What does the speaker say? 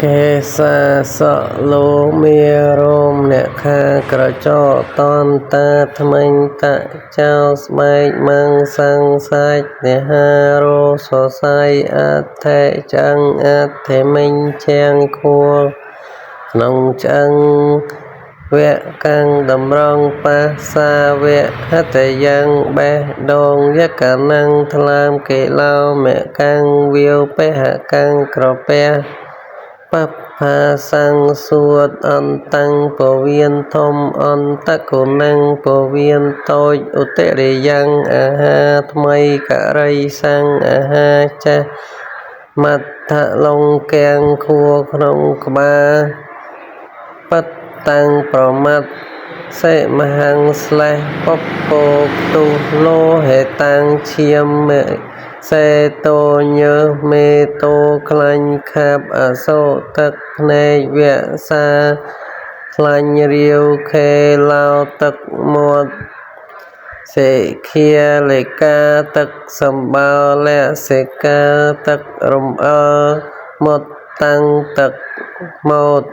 កេសាសក់លោមារោមអ្នកខាក្រចកតនតាថ្មិញតចៅស្បែកម៉ាំងសាំងសាច់និហារោសរសៃអថេឆ្អឹងអថេមិញជាងខួរក្នុងឆ្អឹងវៈកាំងតម្រង់ប៉ះសាវៈហតយ៉ាងបេះដូងយកណាំងថ្លើមកេឡោមកាំងវាវពេហកាំងក្រពះបផាសាំងសួតអន្តੰពវៀនធំអន្តកុណੰពវៀនតូចឧទរិយ៉ាងអាហារថ្មីករិយសាំងអាហារចាស់មត្ថលង្កាំងខួរក្នុងក្បាលបតតាំងប្រមាត់សេមហੰស្លេះពពោផ្ទុះលោហេតាំងឈាមសេតោញើមេតោខ្លាញ់ខាបអសោទឹកភ្នែកវៈសាខ្លាញ់រាវខេឡោទឹកមាត់សេខាលេកាទឹកសម្បោលសិកាទឹករំអិលមុតតាំងទឹកម៉ូត